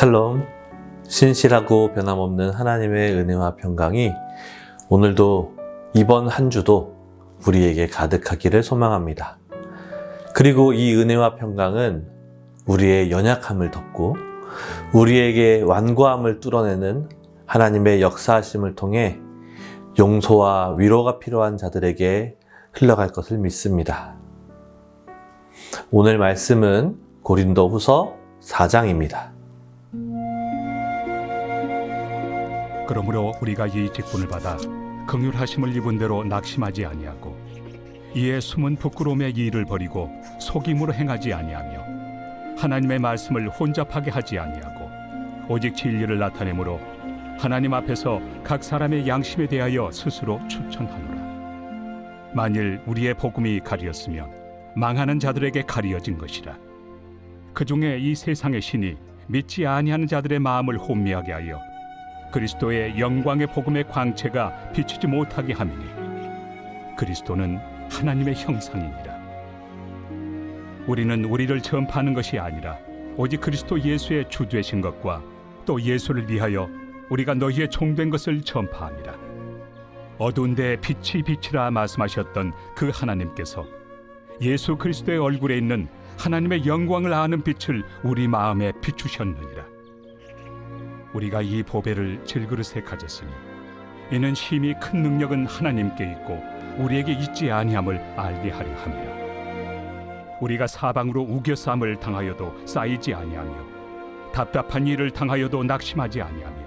샬롬, 신실하고 변함없는 하나님의 은혜와 평강이 오늘도 이번 한 주도 우리에게 가득하기를 소망합니다. 그리고 이 은혜와 평강은 우리의 연약함을 덮고 우리에게 완고함을 뚫어내는 하나님의 역사하심을 통해 용서와 위로가 필요한 자들에게 흘러갈 것을 믿습니다. 오늘 말씀은 고린도후서 4장입니다. 그러므로 우리가 이 직분을 받아 긍휼하심을 입은 대로 낙심하지 아니하고 이에 숨은 부끄러움의 일을 버리고 속임으로 행하지 아니하며 하나님의 말씀을 혼잡하게 하지 아니하고 오직 진리를 나타내므로 하나님 앞에서 각 사람의 양심에 대하여 스스로 추천하노라. 만일 우리의 복음이 가리었으면 망하는 자들에게 가리어진 것이라. 그 중에 이 세상의 신이 믿지 아니하는 자들의 마음을 혼미하게 하여 그리스도의 영광의 복음의 광채가 비치지 못하게 함이니 그리스도는 하나님의 형상이니라. 우리는 우리를 전파하는 것이 아니라 오직 그리스도 예수의 주 되신 것과 또 예수를 위하여 우리가 너희의 종된 것을 전파함이라. 어두운 데 빛이 빛이라 말씀하셨던 그 하나님께서 예수 그리스도의 얼굴에 있는 하나님의 영광을 아는 빛을 우리 마음에 비추셨느니라. 우리가 이 보배를 질그릇에 가졌으니 이는 심히 큰 능력은 하나님께 있고 우리에게 있지 아니함을 알게 하려 함이라. 우리가 사방으로 우겨싸움을 당하여도 쌓이지 아니하며 답답한 일을 당하여도 낙심하지 아니하며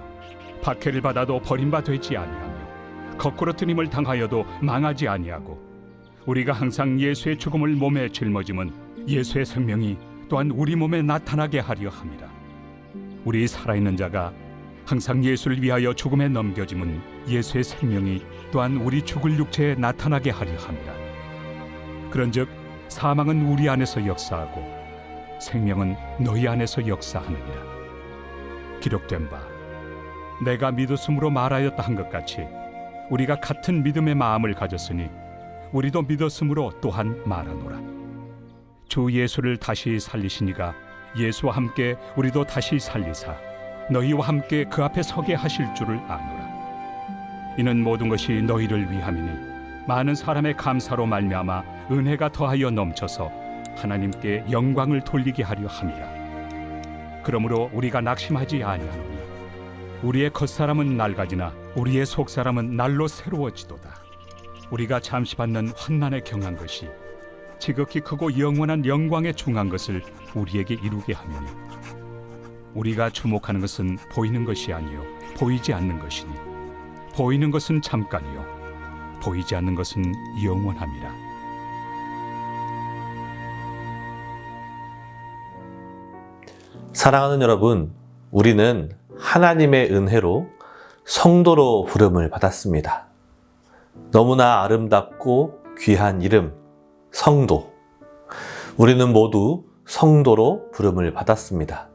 박해를 받아도 버림바 되지 아니하며 거꾸로 뜨림을 당하여도 망하지 아니하고 우리가 항상 예수의 죽음을 몸에 짊어짐은 예수의 생명이 또한 우리 몸에 나타나게 하려 함이라. 우리 살아있는 자가 항상 예수를 위하여 죽음에 넘겨짐은 예수의 생명이 또한 우리 죽을 육체에 나타나게 하려 함이라. 그런즉 사망은 우리 안에서 역사하고 생명은 너희 안에서 역사하느니라. 기록된 바 내가 믿었으므로 말하였다 한 것 같이 우리가 같은 믿음의 마음을 가졌으니 우리도 믿었으므로 또한 말하노라. 주 예수를 다시 살리시니가 예수와 함께 우리도 다시 살리사 너희와 함께 그 앞에 서게 하실 줄을 아노라. 이는 모든 것이 너희를 위함이니 많은 사람의 감사로 말미암아 은혜가 더하여 넘쳐서 하나님께 영광을 돌리게 하려 함이라. 그러므로 우리가 낙심하지 아니하노니 우리의 겉사람은 낡아지나 우리의 속사람은 날로 새로워지도다. 우리가 잠시 받는 환난에 경한 것이 지극히 크고 영원한 영광에 중한 것을 우리에게 이루게 하느니 우리가 주목하는 것은 보이는 것이 아니요 보이지 않는 것이니 보이는 것은 잠깐이요 보이지 않는 것은 영원함이라. 사랑하는 여러분, 우리는 하나님의 은혜로 성도로 부름을 받았습니다. 너무나 아름답고 귀한 이름, 성도. 우리는 모두 성도로 부름을 받았습니다.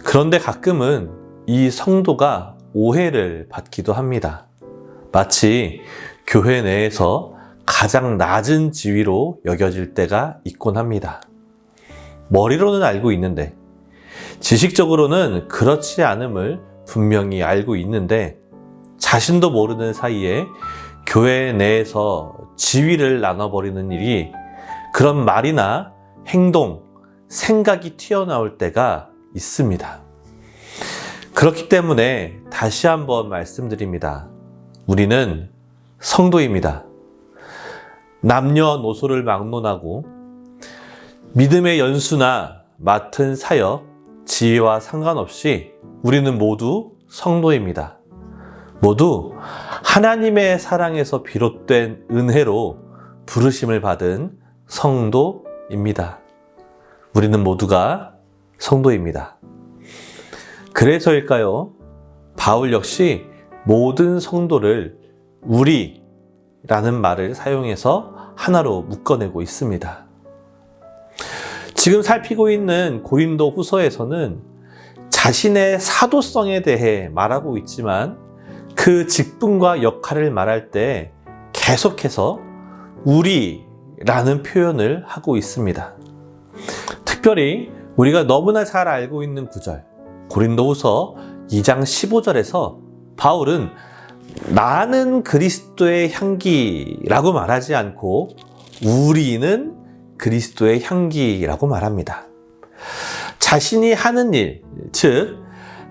그런데 가끔은 이 성도가 오해를 받기도 합니다. 마치 교회 내에서 가장 낮은 지위로 여겨질 때가 있곤 합니다. 머리로는 알고 있는데, 지식적으로는 그렇지 않음을 분명히 알고 있는데, 자신도 모르는 사이에 교회 내에서 지위를 나눠버리는 일이 그런 말이나 행동, 생각이 튀어나올 때가 있습니다. 그렇기 때문에 다시 한번 말씀드립니다. 우리는 성도입니다. 남녀노소를 막론하고 믿음의 연수나 맡은 사역, 지위와 상관없이 우리는 모두 성도입니다. 모두 하나님의 사랑에서 비롯된 은혜로 부르심을 받은 성도입니다. 우리는 모두가 성도입니다. 그래서일까요? 바울 역시 모든 성도를 우리라는 말을 사용해서 하나로 묶어내고 있습니다. 지금 살피고 있는 고린도 후서에서는 자신의 사도성에 대해 말하고 있지만 그 직분과 역할을 말할 때 계속해서 우리라는 표현을 하고 있습니다. 특별히 우리가 너무나 잘 알고 있는 구절, 고린도후서 2장 15절에서 바울은 나는 그리스도의 향기라고 말하지 않고 우리는 그리스도의 향기라고 말합니다. 자신이 하는 일, 즉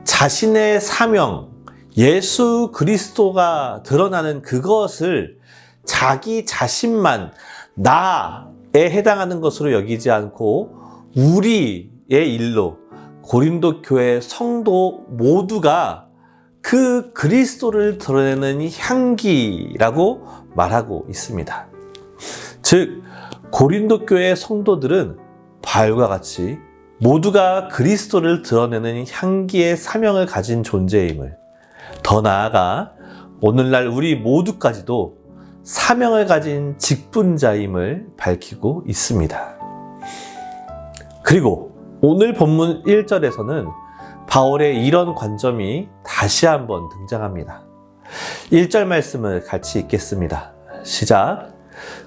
자신의 사명, 예수 그리스도가 드러나는 그것을 자기 자신만 나에 해당하는 것으로 여기지 않고 우리의 일로 고린도 교회 성도 모두가 그 그리스도를 드러내는 향기라고 말하고 있습니다. 즉 고린도 교회 성도들은 바울과 같이 모두가 그리스도를 드러내는 향기의 사명을 가진 존재임을, 더 나아가 오늘날 우리 모두까지도 사명을 가진 직분자임을 밝히고 있습니다. 그리고 오늘 본문 1절에서는 바울의 이런 관점이 다시 한번 등장합니다. 1절 말씀을 같이 읽겠습니다. 시작.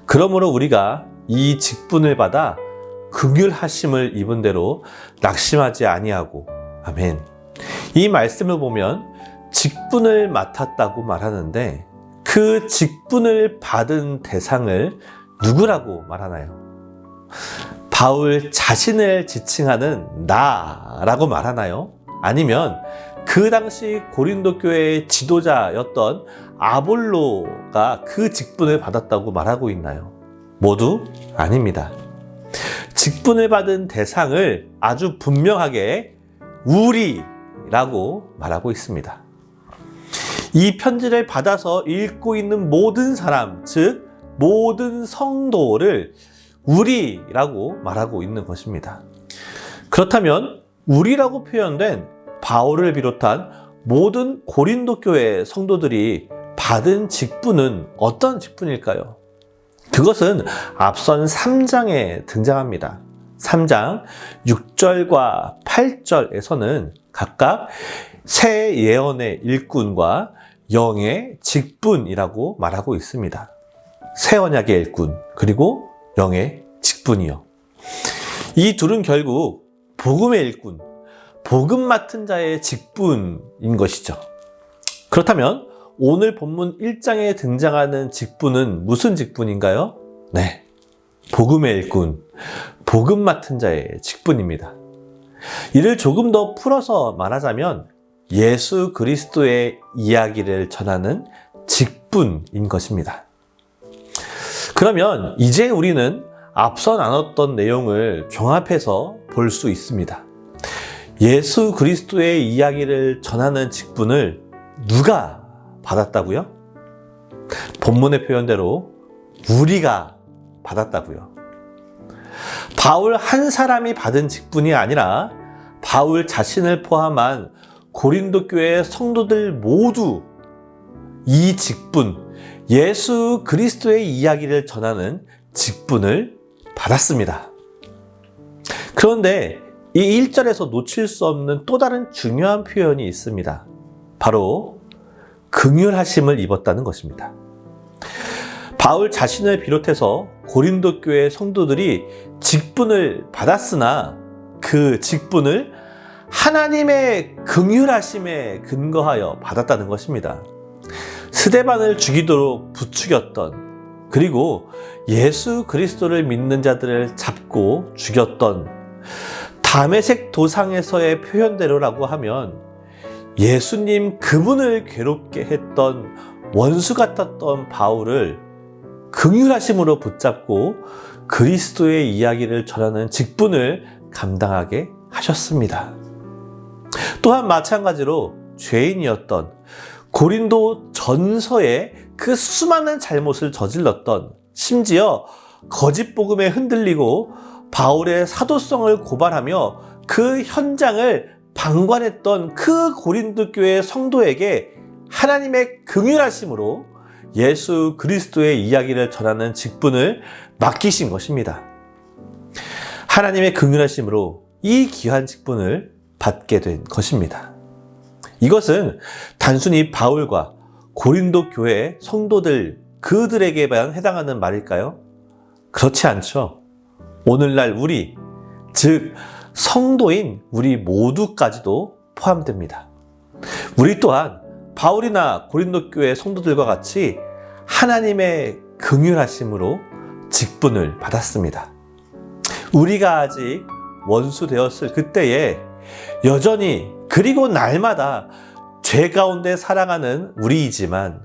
그러므로 우리가 이 직분을 받아 긍휼하심을 입은 대로 낙심하지 아니하고. 아멘. 이 말씀을 보면 직분을 맡았다고 말하는데 그 직분을 받은 대상을 누구라고 말하나요? 바울 자신을 지칭하는 나라고 말하나요? 아니면 그 당시 고린도 교회의 지도자였던 아볼로가 그 직분을 받았다고 말하고 있나요? 모두 아닙니다. 직분을 받은 대상을 아주 분명하게 우리라고 말하고 있습니다. 이 편지를 받아서 읽고 있는 모든 사람, 즉 모든 성도를 우리라고 말하고 있는 것입니다. 그렇다면 우리라고 표현된 바울을 비롯한 모든 고린도 교회 성도들이 받은 직분은 어떤 직분일까요? 그것은 앞선 3장에 등장합니다. 3장 6절과 8절에서는 각각 새 예언의 일꾼과 영의 직분이라고 말하고 있습니다. 새 언약의 일꾼, 그리고 영의 직분이요. 이 둘은 결국 복음의 일꾼, 복음 맡은 자의 직분인 것이죠. 그렇다면 오늘 본문 1장에 등장하는 직분은 무슨 직분인가요? 네, 복음의 일꾼, 복음 맡은 자의 직분입니다. 이를 조금 더 풀어서 말하자면 예수 그리스도의 이야기를 전하는 직분인 것입니다. 그러면 이제 우리는 앞서 나눴던 내용을 종합해서 볼 수 있습니다. 예수 그리스도의 이야기를 전하는 직분을 누가 받았다고요? 본문의 표현대로 우리가 받았다고요. 바울 한 사람이 받은 직분이 아니라 바울 자신을 포함한 고린도 교회 성도들 모두 이 직분, 예수 그리스도의 이야기를 전하는 직분을 받았습니다. 그런데 이 1절에서 놓칠 수 없는 또 다른 중요한 표현이 있습니다. 바로 긍휼하심을 입었다는 것입니다. 바울 자신을 비롯해서 고린도 교회 성도들이 직분을 받았으나 그 직분을 하나님의 긍휼하심에 근거하여 받았다는 것입니다. 스데반을 죽이도록 부추겼던, 그리고 예수 그리스도를 믿는 자들을 잡고 죽였던 다메섹 도상에서의 표현대로라고 하면 예수님 그분을 괴롭게 했던 원수 같았던 바울을 긍휼하심으로 붙잡고 그리스도의 이야기를 전하는 직분을 감당하게 하셨습니다. 또한 마찬가지로 죄인이었던 고린도 전서에 그 수많은 잘못을 저질렀던, 심지어 거짓 복음에 흔들리고 바울의 사도성을 고발하며 그 현장을 방관했던 그 고린도 교회 성도에게 하나님의 긍휼하심으로 예수 그리스도의 이야기를 전하는 직분을 맡기신 것입니다. 하나님의 긍휼하심으로 이 귀한 직분을 받게 된 것입니다. 이것은 단순히 바울과 고린도 교회 성도들 그들에게만 해당하는 말일까요? 그렇지 않죠. 오늘날 우리, 즉 성도인 우리 모두까지도 포함됩니다. 우리 또한 바울이나 고린도 교회 성도들과 같이 하나님의 긍휼하심으로 직분을 받았습니다. 우리가 아직 원수 되었을 그때에 여전히 그리고 날마다 죄 가운데 살아가는 우리이지만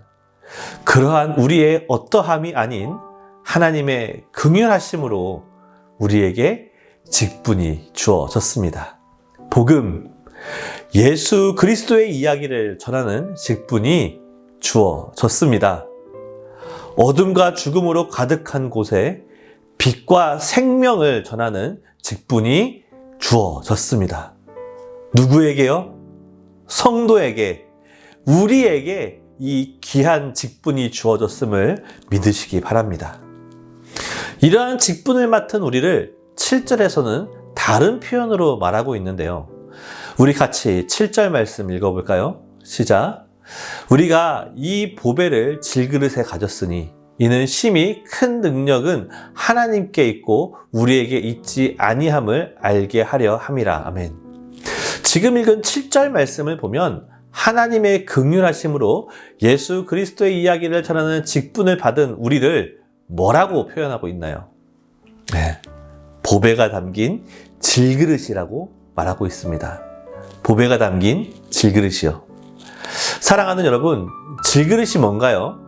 그러한 우리의 어떠함이 아닌 하나님의 긍휼하심으로 우리에게 직분이 주어졌습니다. 복음, 예수 그리스도의 이야기를 전하는 직분이 주어졌습니다. 어둠과 죽음으로 가득한 곳에 빛과 생명을 전하는 직분이 주어졌습니다. 누구에게요? 성도에게, 우리에게 이 귀한 직분이 주어졌음을 믿으시기 바랍니다. 이러한 직분을 맡은 우리를 7절에서는 다른 표현으로 말하고 있는데요. 우리 같이 7절 말씀 읽어볼까요? 시작. 우리가 이 보배를 질그릇에 가졌으니 이는 심히 큰 능력은 하나님께 있고 우리에게 있지 아니함을 알게 하려 함이라. 아멘. 지금 읽은 7절 말씀을 보면 하나님의 긍휼하심으로 예수 그리스도의 이야기를 전하는 직분을 받은 우리를 뭐라고 표현하고 있나요? 네, 보배가 담긴 질그릇이라고 말하고 있습니다. 보배가 담긴 질그릇이요. 사랑하는 여러분, 질그릇이 뭔가요?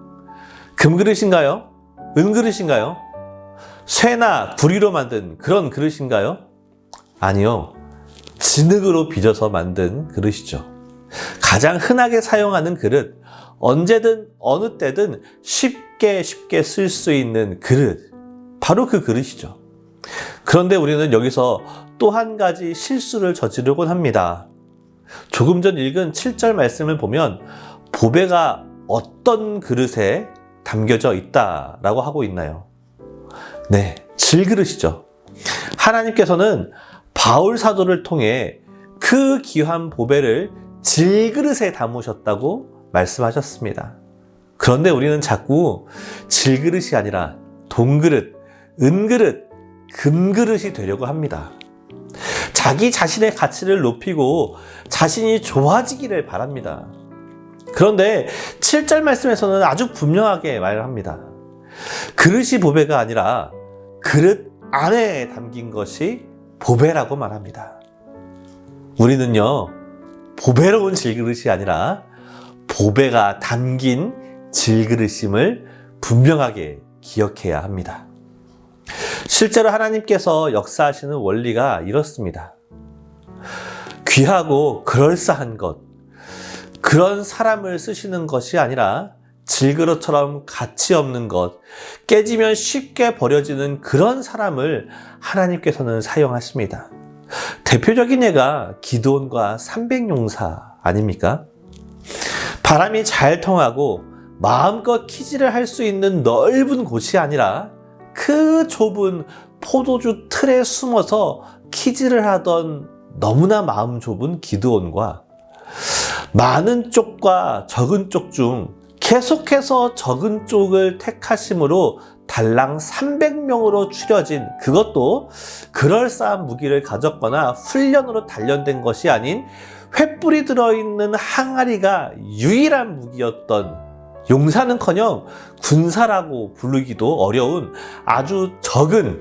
금그릇인가요? 은그릇인가요? 쇠나 구리로 만든 그런 그릇인가요? 아니요. 진흙으로 빚어서 만든 그릇이죠. 가장 흔하게 사용하는 그릇, 언제든 어느 때든 쉽게 쓸 수 있는 그릇, 바로 그 그릇이죠. 그런데 우리는 여기서 또 한 가지 실수를 저지르곤 합니다. 조금 전 읽은 7절 말씀을 보면 보배가 어떤 그릇에 담겨져 있다라고 하고 있나요? 네, 질그릇이죠. 하나님께서는 바울 사도를 통해 그 귀한 보배를 질그릇에 담으셨다고 말씀하셨습니다. 그런데 우리는 자꾸 질그릇이 아니라 동그릇, 은그릇, 금그릇이 되려고 합니다. 자기 자신의 가치를 높이고 자신이 좋아지기를 바랍니다. 그런데 7절 말씀에서는 아주 분명하게 말을 합니다. 그릇이 보배가 아니라 그릇 안에 담긴 것이 보배라고 말합니다. 우리는요, 보배로운 질그릇이 아니라 보배가 담긴 질그릇임을 분명하게 기억해야 합니다. 실제로 하나님께서 역사하시는 원리가 이렇습니다. 귀하고 그럴싸한 것, 그런 사람을 쓰시는 것이 아니라 질그릇처럼 가치 없는 것, 깨지면 쉽게 버려지는 그런 사람을 하나님께서는 사용하십니다. 대표적인 예가 기드온과 300용사 아닙니까? 바람이 잘 통하고 마음껏 키질을 할 수 있는 넓은 곳이 아니라 그 좁은 포도주 틀에 숨어서 키질을 하던 너무나 마음 좁은 기드온과 많은 쪽과 적은 쪽 중 계속해서 적은 쪽을 택하심으로 달랑 300명으로 추려진, 그것도 그럴싸한 무기를 가졌거나 훈련으로 단련된 것이 아닌 횃불이 들어있는 항아리가 유일한 무기였던, 용사는커녕 군사라고 부르기도 어려운 아주 적은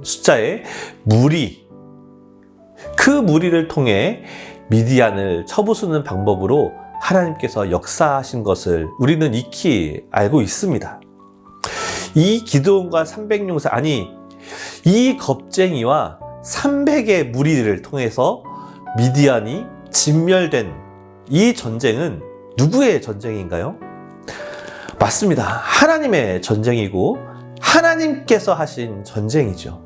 숫자의 무리, 그 무리를 통해 미디안을 쳐부수는 방법으로 하나님께서 역사하신 것을 우리는 익히 알고 있습니다. 이 기드온과 300용사, 아니 이 겁쟁이와 300의 무리를 통해서 미디안이 진멸된 이 전쟁은 누구의 전쟁인가요? 맞습니다. 하나님의 전쟁이고 하나님께서 하신 전쟁이죠.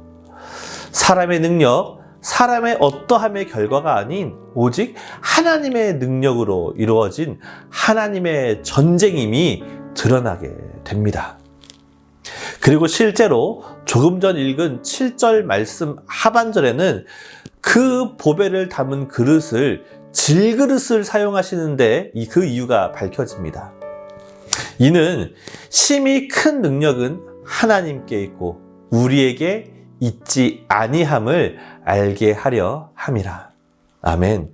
사람의 능력, 사람의 어떠함의 결과가 아닌 오직 하나님의 능력으로 이루어진 하나님의 전쟁임이 드러나게 됩니다. 그리고 실제로 조금 전 읽은 7절 말씀 하반절에는 그 보배를 담은 그릇을, 질그릇을 사용하시는데 그 이유가 밝혀집니다. 이는 심히 큰 능력은 하나님께 있고 우리에게 있지 아니함을 알게 하려 함이라. 아멘.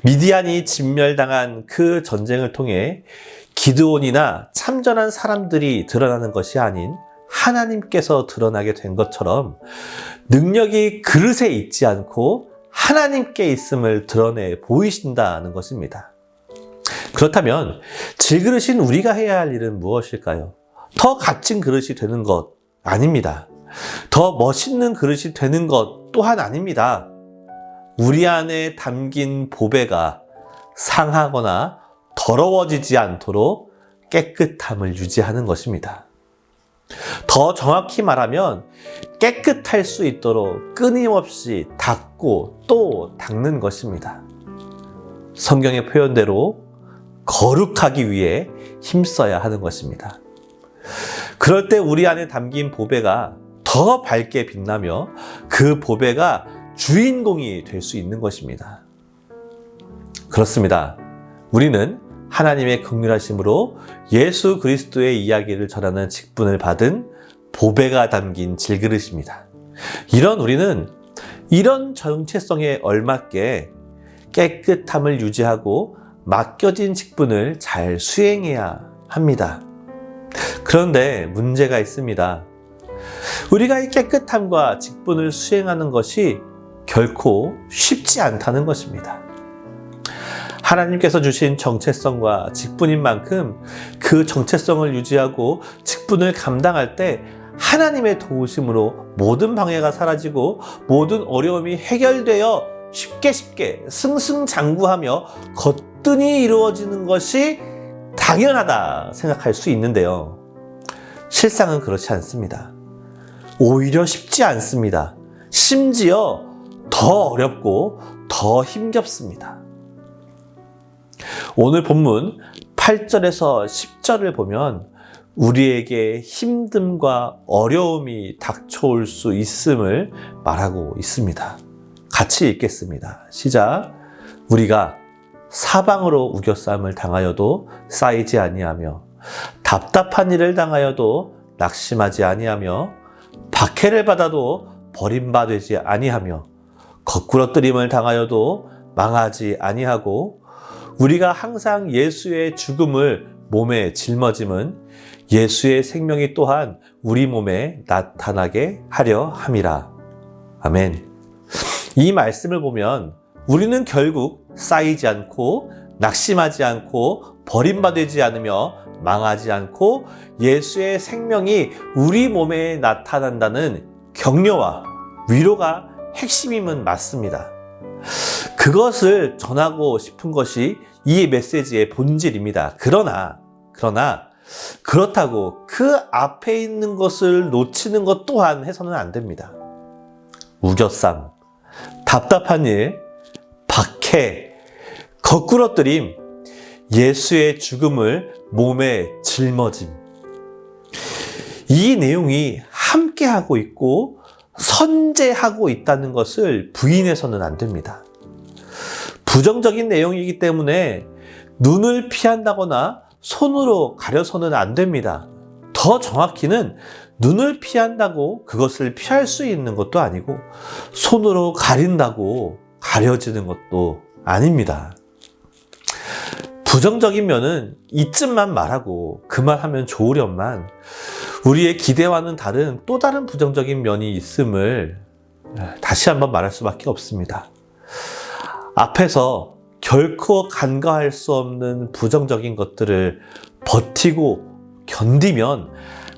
미디안이 진멸당한 그 전쟁을 통해 기드온이나 참전한 사람들이 드러나는 것이 아닌 하나님께서 드러나게 된 것처럼 능력이 그릇에 있지 않고 하나님께 있음을 드러내 보이신다는 것입니다. 그렇다면 질그릇인 우리가 해야 할 일은 무엇일까요? 더 값진 그릇이 되는 것 아닙니다. 더 멋있는 그릇이 되는 것 또한 아닙니다. 우리 안에 담긴 보배가 상하거나 더러워지지 않도록 깨끗함을 유지하는 것입니다. 더 정확히 말하면 깨끗할 수 있도록 끊임없이 닦고 또 닦는 것입니다. 성경의 표현대로 거룩하기 위해 힘써야 하는 것입니다. 그럴 때 우리 안에 담긴 보배가 더 밝게 빛나며 그 보배가 주인공이 될 수 있는 것입니다. 그렇습니다. 우리는 하나님의 긍휼하심으로 예수 그리스도의 이야기를 전하는 직분을 받은 보배가 담긴 질그릇입니다. 이런 우리는 이런 정체성에 얼맞게 깨끗함을 유지하고 맡겨진 직분을 잘 수행해야 합니다. 그런데 문제가 있습니다. 우리가 이 깨끗함과 직분을 수행하는 것이 결코 쉽지 않다는 것입니다. 하나님께서 주신 정체성과 직분인 만큼 그 정체성을 유지하고 직분을 감당할 때 하나님의 도우심으로 모든 방해가 사라지고 모든 어려움이 해결되어 쉽게 승승장구하며 거뜬히 이루어지는 것이 당연하다 생각할 수 있는데요. 실상은 그렇지 않습니다. 오히려 쉽지 않습니다. 심지어 더 어렵고 더 힘겹습니다. 오늘 본문 8절에서 10절을 보면 우리에게 힘듦과 어려움이 닥쳐올 수 있음을 말하고 있습니다. 같이 읽겠습니다. 시작. 우리가 사방으로 우겨싸움을 당하여도 쌓이지 아니하며 답답한 일을 당하여도 낙심하지 아니하며 박해를 받아도 버림받지 아니하며 거꾸러뜨림을 당하여도 망하지 아니하고 우리가 항상 예수의 죽음을 몸에 짊어짐은 예수의 생명이 또한 우리 몸에 나타나게 하려 함이라. 아멘. 이 말씀을 보면 우리는 결국 쌓이지 않고 낙심하지 않고 버림받지 않으며 망하지 않고 예수의 생명이 우리 몸에 나타난다는 격려와 위로가 핵심임은 맞습니다. 그것을 전하고 싶은 것이 이 메시지의 본질입니다. 그러나 그렇다고 그 앞에 있는 것을 놓치는 것 또한 해서는 안 됩니다. 우겨쌈, 답답한 일, 박해, 거꾸러뜨림, 예수의 죽음을 몸에 짊어짐. 이 내용이 함께하고 있고 선제하고 있다는 것을 부인해서는 안 됩니다. 부정적인 내용이기 때문에 눈을 피한다거나 손으로 가려서는 안 됩니다. 더 정확히는 눈을 피한다고 그것을 피할 수 있는 것도 아니고 손으로 가린다고 가려지는 것도 아닙니다. 부정적인 면은 이쯤만 말하고 그만하면 좋으련만 우리의 기대와는 다른 또 다른 부정적인 면이 있음을 다시 한번 말할 수밖에 없습니다. 앞에서 결코 간과할 수 없는 부정적인 것들을 버티고 견디면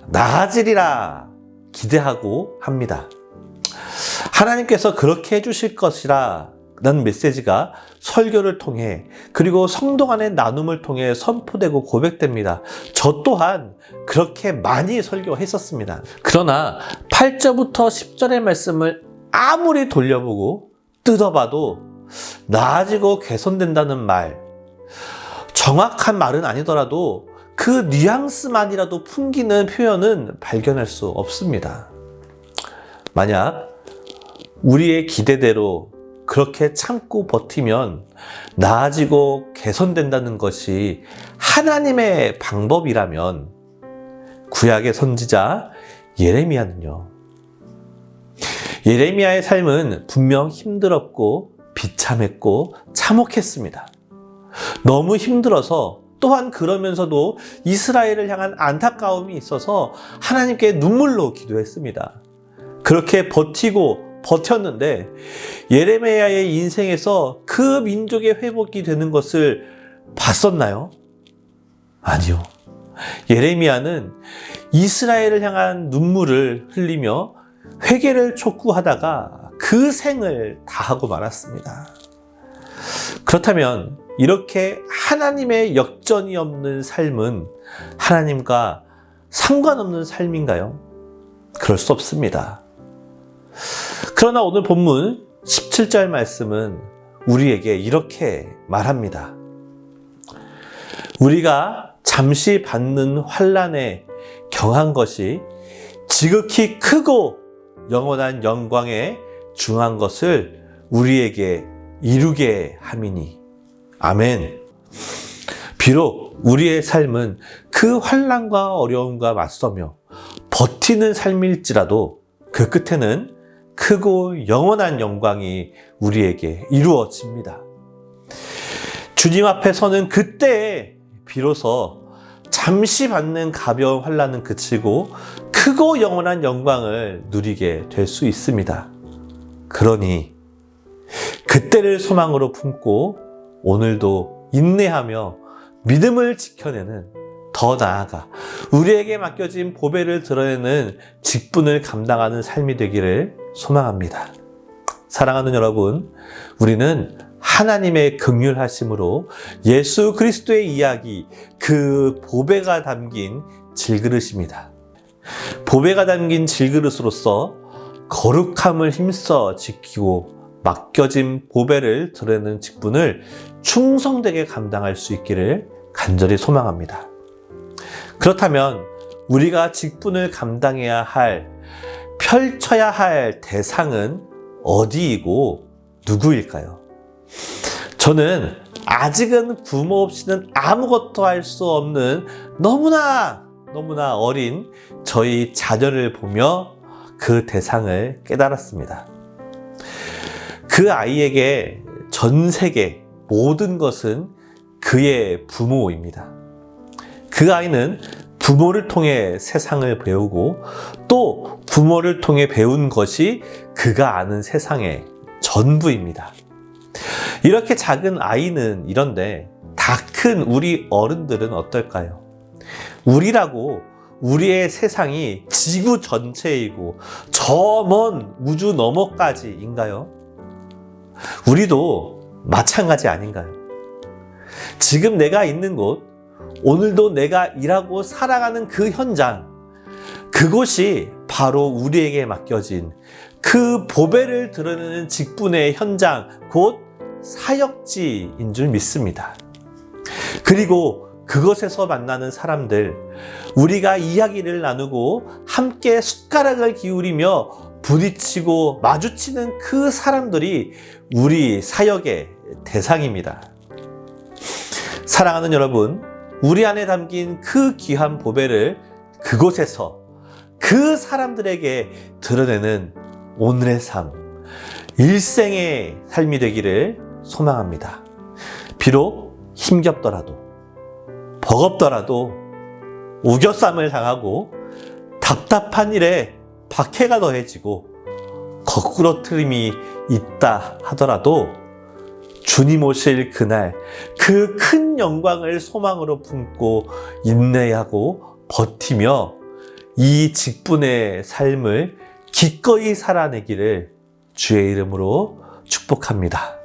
나아지리라 기대하고 합니다. 하나님께서 그렇게 해주실 것이라 라는 메시지가 설교를 통해 그리고 성도 간의 나눔을 통해 선포되고 고백됩니다. 저 또한 그렇게 많이 설교했었습니다. 그러나 8절부터 10절의 말씀을 아무리 돌려보고 뜯어봐도 나아지고 개선된다는 말, 정확한 말은 아니더라도 그 뉘앙스만이라도 풍기는 표현은 발견할 수 없습니다. 만약 우리의 기대대로 그렇게 참고 버티면 나아지고 개선된다는 것이 하나님의 방법이라면 구약의 선지자 예레미야는요, 예레미야의 삶은 분명 힘들었고 비참했고 참혹했습니다. 너무 힘들어서 또한 그러면서도 이스라엘을 향한 안타까움이 있어서 하나님께 눈물로 기도했습니다. 그렇게 버텼는데 예레미야의 인생에서 그 민족의 회복이 되는 것을 봤었나요? 아니요. 예레미야는 이스라엘을 향한 눈물을 흘리며 회개를 촉구하다가 그 생을 다하고 말았습니다. 그렇다면 이렇게 하나님의 역전이 없는 삶은 하나님과 상관없는 삶인가요? 그럴 수 없습니다. 그러나 오늘 본문 17절 말씀은 우리에게 이렇게 말합니다. 우리가 잠시 받는 환난에 경한 것이 지극히 크고 영원한 영광에 중한 것을 우리에게 이루게 함이니. 아멘. 비록 우리의 삶은 그 환난과 어려움과 맞서며 버티는 삶일지라도 그 끝에는 크고 영원한 영광이 우리에게 이루어집니다. 주님 앞에 서는 그때에 비로소 잠시 받는 가벼운 환난은 그치고 크고 영원한 영광을 누리게 될 수 있습니다. 그러니 그때를 소망으로 품고 오늘도 인내하며 믿음을 지켜내는, 더 나아가 우리에게 맡겨진 보배를 드러내는 직분을 감당하는 삶이 되기를 소망합니다. 사랑하는 여러분, 우리는 하나님의 긍휼하심으로 예수 그리스도의 이야기, 그 보배가 담긴 질그릇입니다. 보배가 담긴 질그릇으로서 거룩함을 힘써 지키고 맡겨진 보배를 드러내는 직분을 충성되게 감당할 수 있기를 간절히 소망합니다. 그렇다면 우리가 직분을 감당해야 할, 펼쳐야 할 대상은 어디이고 누구일까요? 저는 아직은 부모 없이는 아무것도 할 수 없는 너무나 어린 저희 자녀를 보며 그 대상을 깨달았습니다. 그 아이에게 전 세계 모든 것은 그의 부모입니다. 그 아이는 부모를 통해 세상을 배우고 또 부모를 통해 배운 것이 그가 아는 세상의 전부입니다. 이렇게 작은 아이는 이런데 다 큰 우리 어른들은 어떨까요? 우리라고 우리의 세상이 지구 전체이고 저 먼 우주 너머까지인가요? 우리도 마찬가지 아닌가요? 지금 내가 있는 곳, 오늘도 내가 일하고 살아가는 그 현장, 그곳이 바로 우리에게 맡겨진 그 보배를 드러내는 직분의 현장, 곧 사역지인 줄 믿습니다. 그리고 그것에서 만나는 사람들, 우리가 이야기를 나누고 함께 숟가락을 기울이며 부딪히고 마주치는 그 사람들이 우리 사역의 대상입니다. 사랑하는 여러분, 우리 안에 담긴 그 귀한 보배를 그곳에서 그 사람들에게 드러내는 오늘의 삶, 일생의 삶이 되기를 소망합니다. 비록 힘겹더라도, 버겁더라도, 우겨쌈을 당하고 답답한 일에 박해가 더해지고 거꾸로 트림이 있다 하더라도 주님 오실 그날 그 큰 영광을 소망으로 품고 인내하고 버티며 이 직분의 삶을 기꺼이 살아내기를 주의 이름으로 축복합니다.